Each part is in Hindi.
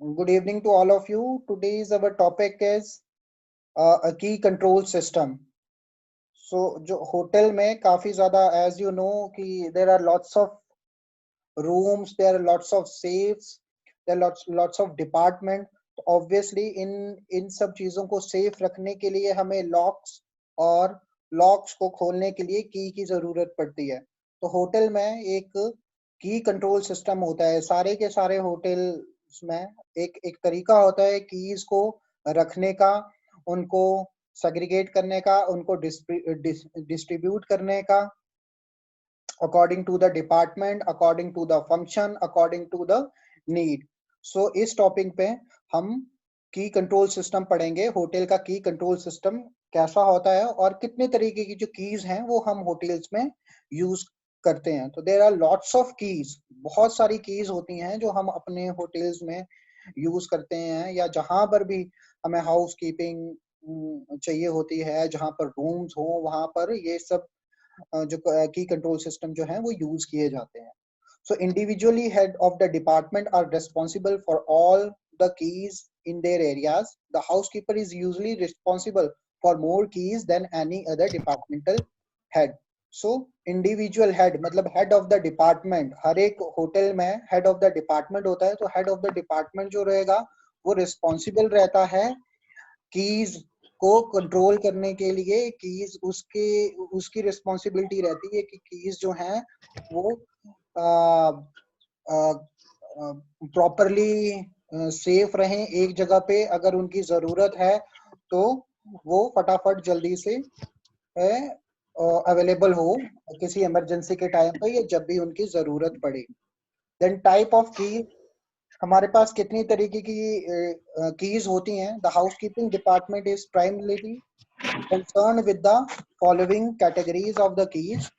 Good evening to all of you. Today's our topic is a key control system. So जो होटल में काफी ज्यादा as you know कि there are lots of rooms, there are lots of safes, there are lots of department. Obviously इन सब चीजों को safe रखने के लिए हमें locks और locks को खोलने के लिए की जरूरत पड़ती है. तो होटल में एक की कंट्रोल सिस्टम होता है. सारे के सारे होटल्स में एक एक तरीका होता है कीज को रखने का, उनको सेग्रीगेट करने का, उनको डिस्ट्रीब्यूट करने का according to the department, according to the function, according to the need. So इस टॉपिक पे हम की कंट्रोल सिस्टम पढ़ेंगे. होटल का की कंट्रोल सिस्टम कैसा होता है और कितने तरीके की जो कीज हैं वो हम होटल्स में यूज करते हैं. तो there are lots of keys, बहुत सारी कीज होती हैं जो हम अपने होटल्स में यूज करते हैं, या जहां पर भी हमें हाउस कीपिंग चाहिए होती है, जहां पर रूम्स हो वहां पर ये सब जो की कंट्रोल सिस्टम जो है वो यूज किए जाते हैं. So individually head of the department are responsible for all the keys in their areas. The housekeeper is usually responsible for more keys than any other departmental head. So individual head मतलब head of the department, हर एक होटल में head of the department होता है. तो head of the department जो रहेगा वो responsible रहता है कीज को कंट्रोल करने के लिए. कीज उसके उसकी रिस्पॉन्सिबिलिटी रहती है कि कीज जो हैं वो प्रॉपरली सेफ रहें एक जगह पे. अगर उनकी जरूरत है तो वो फटाफट जल्दी से अवेलेबल हो किसी इमरजेंसी के टाइम पे या जब भी उनकी जरूरत पड़े. देन टाइप ऑफ की, हमारे पास कितनी तरीके की कीज होती हैं. The housekeeping department is primarily concerned with the following categories of the keys.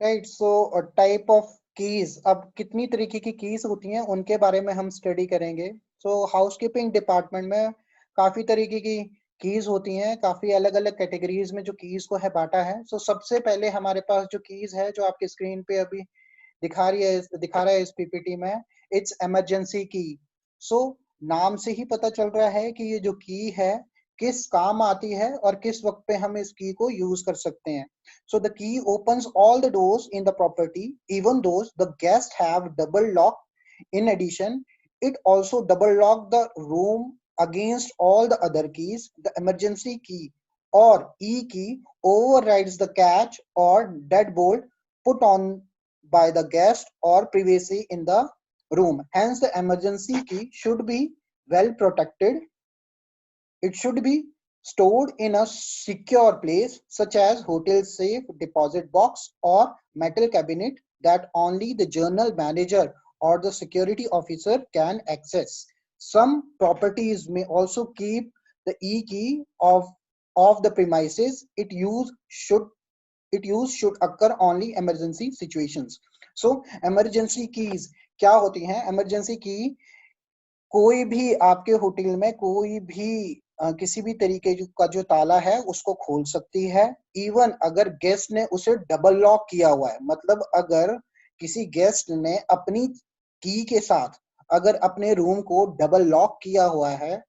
Right. So type of keys, अब कितनी तरीके की कीज होती हैं उनके बारे में हम स्टडी करेंगे. सो हाउसकीपिंग डिपार्टमेंट में काफी तरीके की कीज होती हैं, काफी अलग अलग कैटेगरीज में जो कीज को है बांटा है. सो सबसे पहले हमारे पास जो कीज है जो आपके स्क्रीन पे अभी दिखा रहा है इस पीपीटी में, इट्स इमरजेंसी की. सो नाम से ही पता चल रहा है कि ये जो की है किस काम आती है और किस वक्त पे हम इस की को यूज कर सकते हैं. So the key opens all the doors in the property, even those the guests have double lock. In addition, it also double lock the room against all the other keys. The emergency key or E key overrides the catch or deadbolt put on by the guest or privacy in the room. Hence, the emergency key should be well protected. It should be stored in a secure place such as hotel safe, deposit box or metal cabinet that only the general manager or the security officer can access. Some properties may also keep the e-key of the premises. Its use should occur only emergency situations. So emergency keys क्या होती हैं? emergency key कोई भी आपके होटल में कोई भी किसी भी तरीके का जो ताला है उसको खोल सकती है. इवन अगर गेस्ट ने उसे डबल लॉक किया हुआ है, मतलब अगर किसी गेस्ट ने अपनी की के साथ अगर अपने रूम को डबल लॉक किया हुआ है,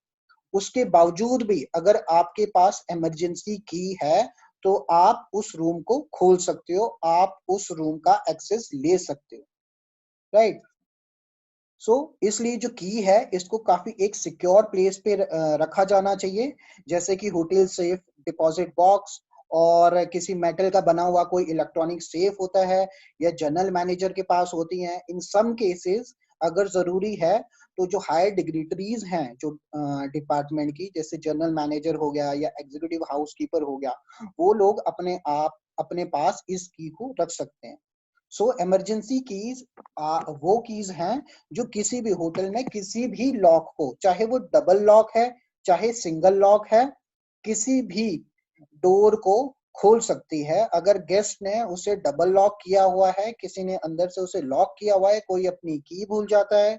उसके बावजूद भी अगर आपके पास इमरजेंसी की है तो आप उस रूम को खोल सकते हो, आप उस रूम का एक्सेस ले सकते हो. राइट. सो इसलिए जो की है इसको काफी एक सिक्योर प्लेस पे रखा जाना चाहिए, जैसे कि होटल सेफ, डिपॉजिट बॉक्स और किसी मेटल का बना हुआ कोई इलेक्ट्रॉनिक सेफ होता है या जनरल मैनेजर के पास होती हैं. इन सम केसेस अगर जरूरी है तो जो हायर डिग्निटरीज हैं जो डिपार्टमेंट की, जैसे जनरल मैनेजर हो गया या एग्जीक्यूटिव हाउसकीपर हो गया, वो लोग अपने आप अपने पास इस की को रख सकते हैं। सो इमरजेंसी कीज वो कीज हैं जो किसी भी होटल में किसी भी लॉक को, चाहे वो डबल लॉक है चाहे सिंगल लॉक है, किसी भी डोर को खोल सकती है। अगर गेस्ट ने उसे डबल लॉक किया हुआ है, किसी ने अंदर से उसे लॉक किया हुआ है, कोई अपनी की भूल जाता है,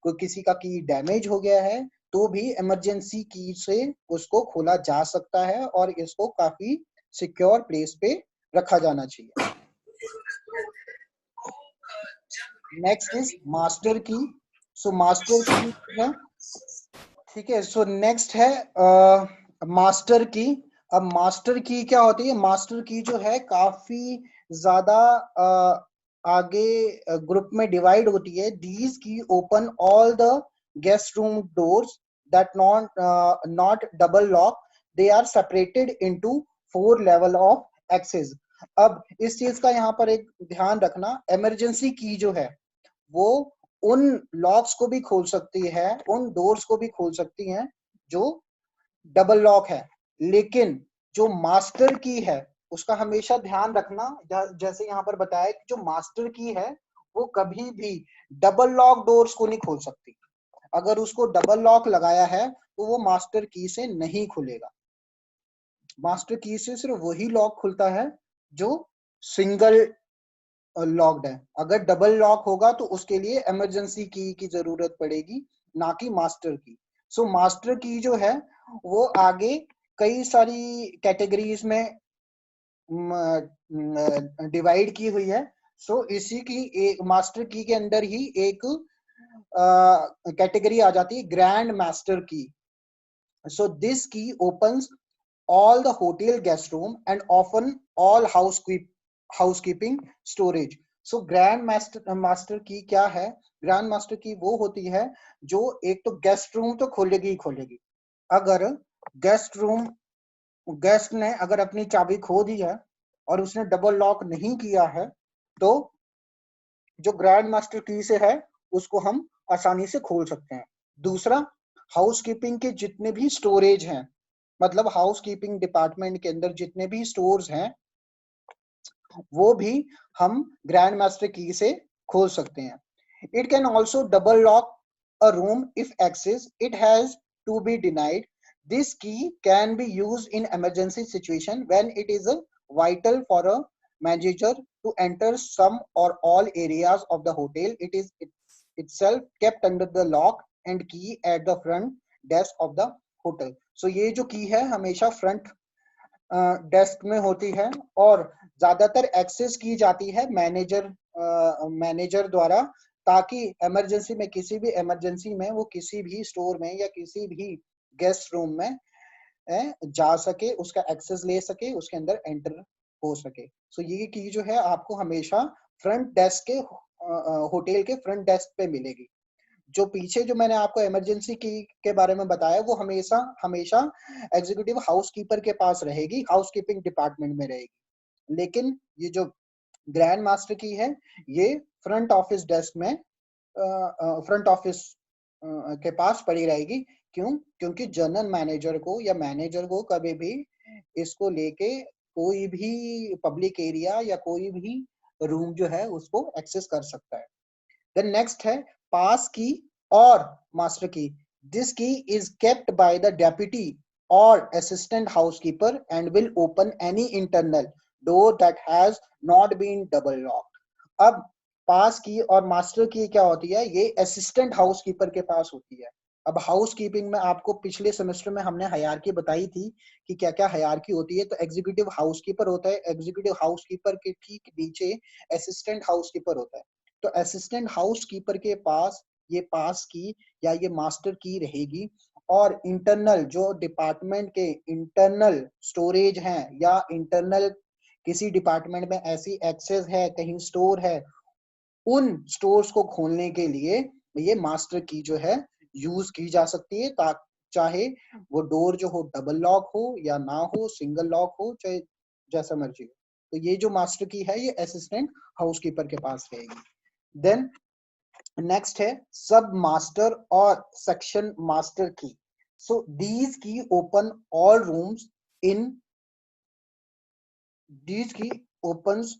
कोई किसी का की डैमेज हो गया है, तो भी इमरजेंसी की से उसको खोला जा सकता है और इसको काफी सिक्योर प्लेस पे रखा जाना चाहिए। Next is master key. So master की है, ठीक है। सो नेक्स्ट है मास्टर की। अब मास्टर की क्या होती है? मास्टर की जो है काफी ज्यादा आगे ग्रुप में डिवाइड होती है। These key open all the guest room doors that not double lock, they are separated into 4 level of access. अब इस चीज का यहाँ पर एक ध्यान रखना, इमरजेंसी की जो है वो उन लॉक्स को भी खोल सकती है, उन डोर्स को भी खोल सकती हैं जो डबल लॉक है, लेकिन जो मास्टर की है उसका हमेशा ध्यान रखना, जैसे यहाँ पर बताया कि जो मास्टर की है वो कभी भी डबल लॉक डोर्स को नहीं खोल सकती। अगर उसको डबल लॉक लगाया है तो वो मास्टर की से नहीं खुलेगा। मास्टर की से सिर्फ वही लॉक खुलता है जो सिंगल लॉक्ड है। अगर डबल लॉक होगा तो उसके लिए इमरजेंसी की जरूरत पड़ेगी, ना कि मास्टर की। सो मास्टर की जो है वो आगे कई सारी कैटेगरीज में डिवाइड की हुई है। सो इसी की एक मास्टर की के अंदर ही एक कैटेगरी आ जाती है, grand master key. So this की opens all the hotel guest room and often all housekeeping storage. So grand master की क्या है? ग्रैंड मास्टर की वो होती है जो एक तो गेस्ट रूम तो खोलेगी ही खोलेगी। अगर गेस्ट ने अगर अपनी चाबी खो दी है और उसने डबल लॉक नहीं किया है, तो जो ग्रैंड मास्टर की से है उसको हम आसानी से खोल सकते हैं। दूसरा, हाउसकीपिंग के जितने भी स्टोरेज हैं, मतलब हाउसकीपिंग डिपार्टमेंट के अंदर जितने भी स्टोर्स हैं वो भी हम ग्रैंड मास्टर की से खोल सकते हैं। It can also double lock a room if access it has to be denied. This key can be used in emergency situation when it is vital for a manager to enter some or all areas of the hotel. It is itself kept under the lock and key at the front desk of the hotel. So ये जो की है हमेशा फ्रंट डेस्क में होती है और ज्यादातर एक्सेस की जाती है मैनेजर द्वारा, ताकि इमरजेंसी में, किसी भी इमरजेंसी में वो किसी भी स्टोर में या किसी भी गेस्ट रूम में जा सके, उसका एक्सेस ले सके, उसके अंदर एंटर हो सके। सो ये की जो है आपको हमेशा फ्रंट डेस्क के होटल के फ्रंट डेस्क पे मिलेगी। जो पीछे जो मैंने आपको इमरजेंसी की के बारे में बताया वो हमेशा हमेशा एग्जीक्यूटिव हाउसकीपर के पास रहेगी, हाउसकीपिंग डिपार्टमेंट में रहेगी। लेकिन ये जो ग्रैंड मास्टर की है ये फ्रंट ऑफिस डेस्क में, फ्रंट ऑफिस के पास पड़ी रहेगी। क्यों? क्योंकि जनरल मैनेजर को या मैनेजर को कभी भी इसको लेके कोई भी पब्लिक एरिया या कोई भी रूम जो है उसको एक्सेस कर सकता है। Then next है pass key or master key. This key is kept by the deputy or assistant housekeeper and will open any internal door that has not been double locked. अब पास की और मास्टर की क्या होती है? ये असिस्टेंट हाउसकीपर के पास होती है। अब हाउसकीपिंग में आपको पिछले सेमेस्टर में हमने हायरार्की बताई थी कि क्या क्या हायरार्की होती है। तो एग्जीक्यूटिव हाउसकीपर होता है, एग्जीक्यूटिव हाउसकीपर के ठीक नीचे असिस्टेंट हाउसकीपर होता है। तो असिस्टेंट हाउसकीपर के पास ये पास की या ये मास्टर की रहेगी और इंटरनल जो डिपार्टमेंट के इंटरनल स्टोरेज हैं या इंटरनल किसी डिपार्टमेंट में ऐसी एक्सेस है, कहीं स्टोर है, उन स्टोर्स को खोलने के लिए ये मास्टर की जो है यूज की जा सकती है, ताकि चाहे वो डोर जो हो डबल लॉक हो या ना हो, सिंगल लॉक हो, चाहे जैसा मर्जी हो। तो ये जो मास्टर की है ये असिस्टेंट हाउसकीपर के पास रहेगी। देन नेक्स्ट है सब मास्टर और section master key. So these key open all rooms in These key opens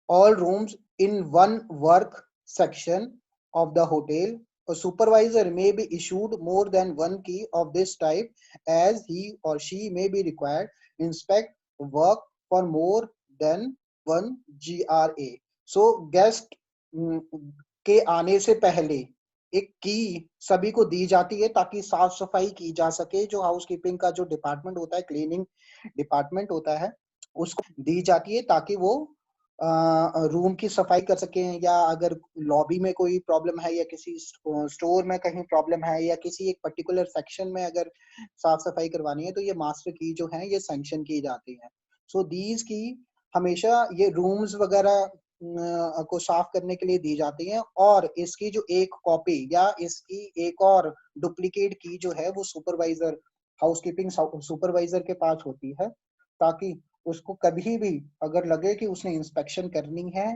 all rooms in one work section of the hotel. A supervisor may be issued more than one key of this type as he or she may be required inspect work for more than one GRA. So guest के आने से पहले एक की सभी को दी जाती है ताकि साफ सफाई की जा सके। जो हाउसकीपिंग का जो डिपार्टमेंट होता है, क्लीनिंग डिपार्टमेंट होता है, उसको दी जाती है ताकि वो रूम की सफाई कर सकें, या अगर लॉबी में कोई प्रॉब्लम है या किसी स्टोर में कहीं प्रॉब्लम है या किसी एक पर्टिकुलर सेक्शन में अगर साफ सफाई करवानी है तो ये मास्टर की जो है ये सैंक्शन की जाती है। सो दीज की हमेशा ये रूम्स वगैरह को साफ करने के लिए दी जाती हैं, और इसकी जो एक कॉपी या इसकी एक और डुप्लीकेट की जो है वो सुपरवाइजर, हाउसकीपिंग सुपरवाइजर के पास होती है, ताकि उसको कभी भी अगर लगे कि उसने इंस्पेक्शन करनी है,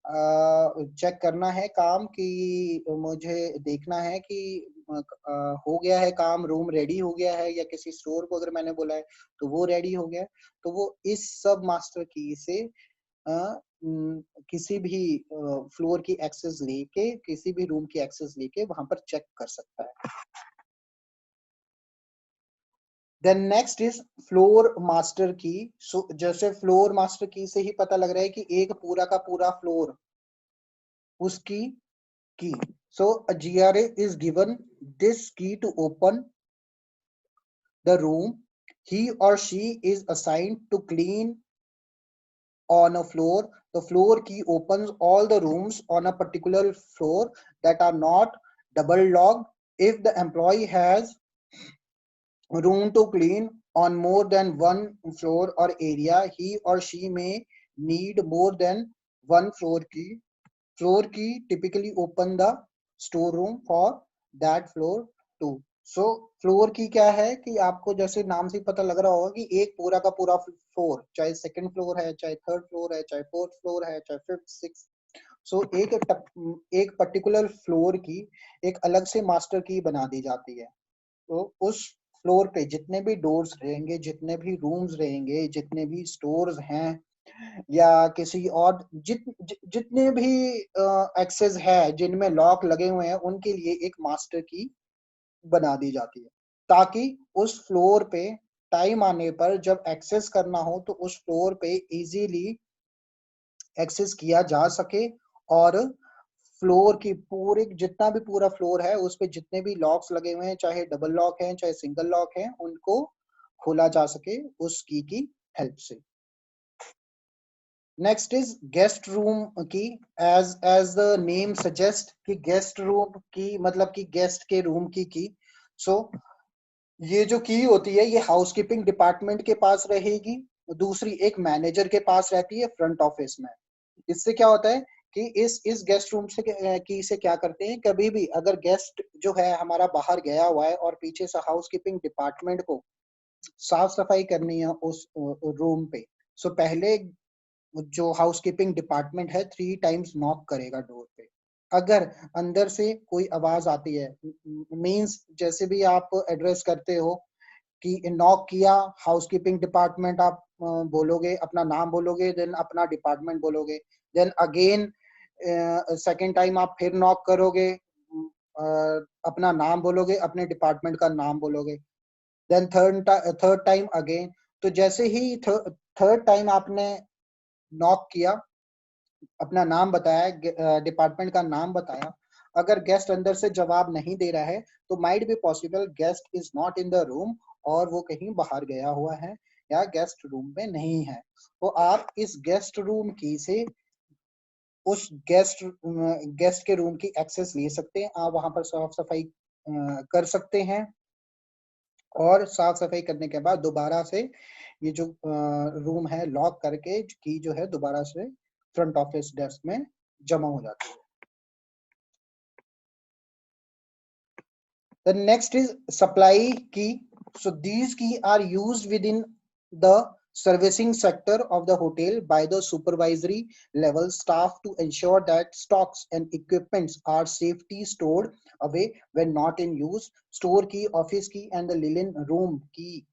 चेक करना है काम, कि मुझे देखना है कि हो गया है काम, रूम रेडी हो गया है, या किसी स्टोर को अगर मैंने बोला है तो वो रेडी हो गया है, तो वो इस सब मास्टर की से किसी भी फ्लोर की एक्सेस लेके, किसी भी रूम की एक्सेस लेके वहां पर चेक कर सकता है। Then next is floor master key. So जैसे फ्लोर मास्टर की से ही पता लग रहा है कि एक पूरा का पूरा फ्लोर उसकी की। सो अ GRA is given this key to open the room he or she is assigned to clean on a floor. The floor key opens all the rooms on a particular floor that are not double locked. If the employee has room to clean on more than one floor or area, he or she may need more than one floor key. Floor key typically open the storeroom for that floor too. So floor की क्या है कि आपको जैसे नाम से पता लग रहा होगा कि एक पूरा का पूरा फ्लोर, चाहे सेकंड फ्लोर है, चाहे थर्ड फ्लोर है, चाहे फोर्थ फ्लोर है, चाहे फिफ्थ सिक्स, सो एक पर्टिकुलर फ्लोर की एक अलग से मास्टर की बना दी जाती है। तो उस फ्लोर पे जितने भी डोर्स रहेंगे, जितने भी रूम्स रहेंगे, जितने भी स्टोर्स हैं, या किसी और जितने भी एक्सेस है जिनमें लॉक लगे हुए हैं, उनके लिए एक मास्टर की बना दी जाती है, ताकि उस फ्लोर पे टाइम आने पर जब एक्सेस करना हो तो उस फ्लोर पे इजीली एक्सेस किया जा सके, और फ्लोर की पूरे जितना भी पूरा फ्लोर है उस पे जितने भी लॉक्स लगे हुए हैं, चाहे डबल लॉक हैं चाहे सिंगल लॉक हैं, उनको खोला जा सके उस की हेल्प से। नेक्स्ट इज गेस्ट रूम की। एज द नेम सजेस्ट कि गेस्ट रूम की मतलब कि गेस्ट के रूम की। सो ये जो की होती है ये हाउसकीपिंग डिपार्टमेंट के पास रहेगी, दूसरी एक मैनेजर के पास रहती है फ्रंट ऑफिस में। इससे क्या होता है कि इस गेस्ट रूम से की से क्या करते हैं, कभी भी अगर गेस्ट जो है हमारा बाहर गया हुआ है और पीछे से हाउसकीपिंग डिपार्टमेंट को साफ सफाई करनी है उस रूम पे, सो पहले जो हाउसकीपिंग डिपार्टमेंट है 3 टाइम्स नॉक करेगा डोर पे। अगर अंदर से कोई आवाज आती है, मींस जैसे भी आप एड्रेस करते हो कि नॉक किया हाउसकीपिंग डिपार्टमेंट, आप बोलोगे अपना नाम बोलोगे, देन अपना डिपार्टमेंट बोलोगे, देन अगेन सेकेंड टाइम आप फिर नॉक करोगे, अपना नाम बोलोगे, अपने डिपार्टमेंट का नाम बोलोगे, देन थर्ड टाइम अगेन। तो जैसे ही थर्ड टाइम आपने नॉक किया, अपना नाम बताया, डिपार्टमेंट का नाम बताया, अगर गेस्ट अंदर से जवाब नहीं दे रहा है तो might be possible guest is not in the room, और वो कहीं बाहर गया हुआ है या गेस्ट रूम में नहीं है। तो आप इस गेस्ट रूम की से उस गेस्ट के रूम की एक्सेस ले सकते हैं, आप वहां पर साफ सफाई कर सकते हैं, और साफ सफाई करने के बाद दोबारा से ये जो रूम है लॉक करके की जो है दोबारा से फ्रंट ऑफिस डेस्क में जमा हो जाती है। The next is supply key. So these key are used within the servicing sector of the hotel by the supervisory level staff to ensure that stocks and equipments are safely stored away when not in use. Store key, office key, and the linen room key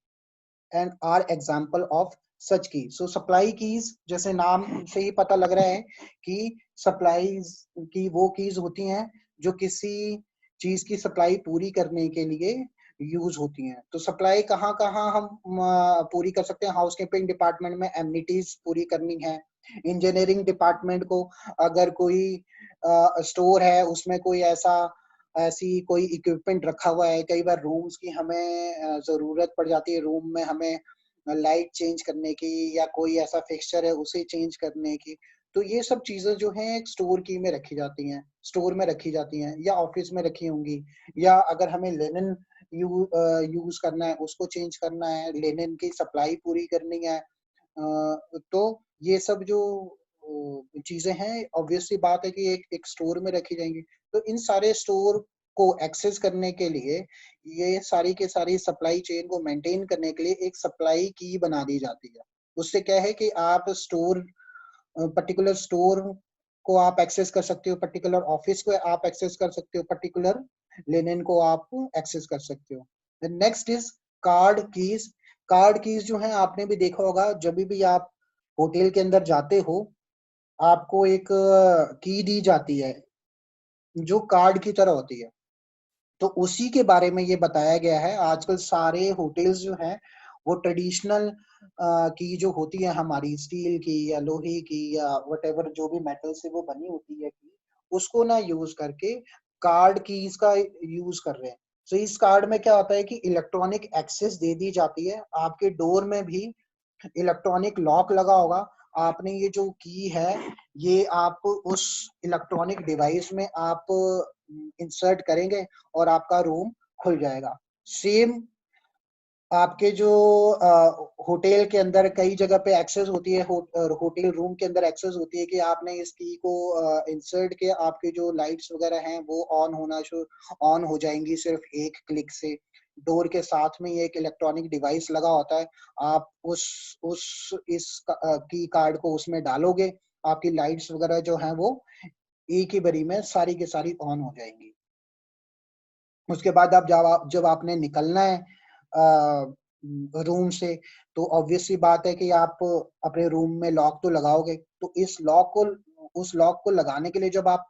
and are example of सच की। सो सप्लाई कीज जैसे नाम से ही पता लग रहा है कि सप्लाईज की वो कीज होती हैं जो किसी चीज की सप्लाई पूरी करने के लिए यूज होती हैं। तो सप्लाई कहाँ कहाँ हम पूरी कर सकते हैं? हाउसकीपिंग डिपार्टमेंट में एमिनिटीज पूरी करनी है। इंजीनियरिंग डिपार्टमेंट को अगर कोई स्टोर है उसमें कोई ऐसी कोई इक्विपमेंट रखा हुआ है, कई बार रूम्स की हमें जरूरत पड़ जाती है, रूम में हमें लाइट चेंज करने की या कोई ऐसा फिक्सचर है उसे चेंज करने की, तो ये सब चीजें जो हैं एक स्टोर की में रखी जाती हैं, स्टोर में रखी जाती हैं या ऑफिस में रखी होंगी। या अगर हमें लिनन यूज करना है, उसको चेंज करना है, लिनन की सप्लाई पूरी करनी है, तो ये सब जो चीजें हैं ऑब्वियसली बात है कि एक स्टोर में रखी जाएंगी। तो इन सारे स्टोर को एक्सेस करने के लिए, ये सारी के सारी सप्लाई चेन को मेंटेन करने के लिए एक सप्लाई की बना दी जाती है। उससे क्या है कि आप स्टोर, पर्टिकुलर स्टोर को आप एक्सेस कर सकते हो, पर्टिकुलर ऑफिस को आप एक्सेस कर सकते हो, पर्टिकुलर लिनन को आप एक्सेस कर सकते हो। Next is called keys. Card keys जो है आपने भी देखा होगा, जब भी आप होटल के अंदर जाते हो आपको एक की दी जाती है जो कार्ड की तरह होती है। तो उसी के बारे में ये बताया गया है। आजकल सारे होटल्स जो हैं वो ट्रेडिशनल की जो होती है हमारी स्टील की या लोहे की या वटेवर जो भी मेटल से वो बनी होती है की, उसको ना यूज करके कार्ड कीज का यूज कर रहे हैं। तो इस कार्ड में क्या होता है कि इलेक्ट्रॉनिक एक्सेस दे दी जाती है, आपके डोर में भी इलेक्ट्रॉनिक लॉक लगा होगा, आपने ये जो की है ये आप उस इलेक्ट्रॉनिक डिवाइस में आप इंसर्ट करेंगे और आपका रूम खुल जाएगा। सेम आपके जो होटल के अंदर कई जगह पे एक्सेस होती है, होटल रूम के अंदर एक्सेस होती है कि आपने इस की को इंसर्ट किया, आपके जो लाइट्स वगैरह हैं वो ऑन हो जाएंगी सिर्फ एक क्लिक से। डोर के साथ में ये एक इलेक्ट्रॉनिक डिवाइस लगा होता है, आप इस की कार्ड को उसमें डालोगे, आपकी लाइट्स वगैरह जो हैं वो एक ही बारी में सारी की सारी ऑन हो जाएंगी। उसके बाद आप जब आपने निकलना है रूम से, तो ऑब्वियस सी बात है कि आप अपने रूम में लॉक तो लगाओगे। तो उस लॉक को लगाने के लिए जब आप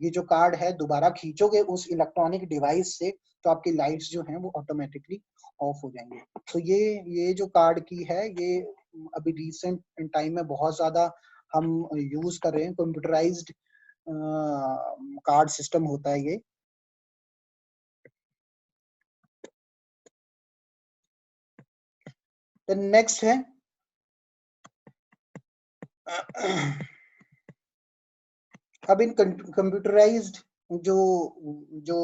ये जो कार्ड है दोबारा खींचोगे उस इलेक्ट्रॉनिक डिवाइस से, तो आपकी लाइट्स जो हैं वो ऑटोमेटिकली ऑफ हो जाएंगे। तो ये जो कार्ड की है ये अभी रिसेंट टाइम में बहुत ज्यादा हम यूज कर रहे हैं। कंप्यूटराइज्ड कार्ड सिस्टम होता है ये। तो नेक्स्ट है अब इन कंप्यूटराइज्ड जो जो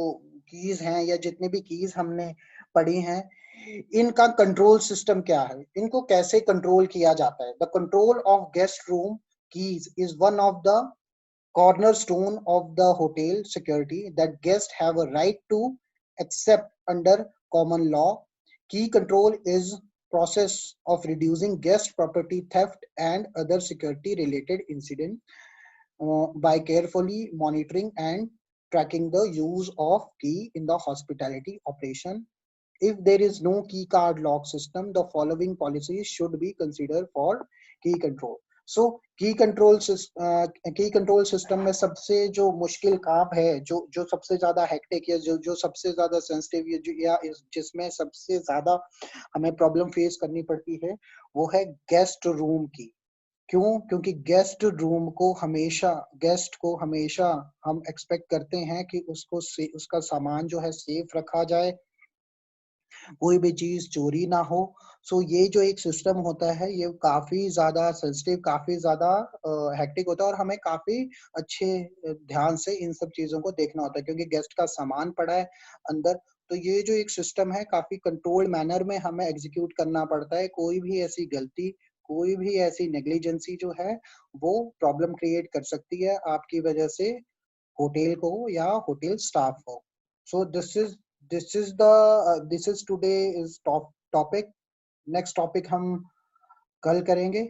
कीज हैं या जितने भी कीज हमने पढ़ी हैं, इनका कंट्रोल सिस्टम क्या है, इनको कैसे कंट्रोल किया जाता है? The control of guest room keys is one of the cornerstone of the hotel security that guests have a right to accept under common law. Key control is process of reducing guest property theft and other security related incidents by carefully monitoring and tracking the use of key in the hospitality operation. If there is no key card lock system, the following policies should be considered for key control. सो की कंट्रोल सिस्टम में सबसे जो मुश्किल काम है, जो सबसे ज्यादा हेक्टिक या जो सबसे ज्यादा सेंसिटिव या जिसमें सबसे ज्यादा हमें प्रॉब्लम फेस करनी पड़ती है, वो है गेस्ट रूम की। क्यों? क्योंकि गेस्ट को हमेशा हम एक्सपेक्ट करते हैं कि उसका सामान जो है सेफ रखा जाए, कोई भी चीज चोरी ना हो। सो ये जो एक सिस्टम होता है ये काफी ज्यादा सेंसिटिव, काफी ज्यादा हेक्टिक होता है और हमें काफी अच्छे ध्यान से इन सब चीजों को देखना होता है क्योंकि गेस्ट का सामान पड़ा है अंदर। तो ये जो एक सिस्टम है काफी कंट्रोल्ड मैनर में हमें एग्जीक्यूट करना पड़ता है। कोई भी ऐसी गलती, कोई भी ऐसी नेग्लिजेंसी जो है वो प्रॉब्लम क्रिएट कर सकती है आपकी वजह से होटल को या होटल स्टाफ को। So this is today is topic. Next topic हम कल करेंगे।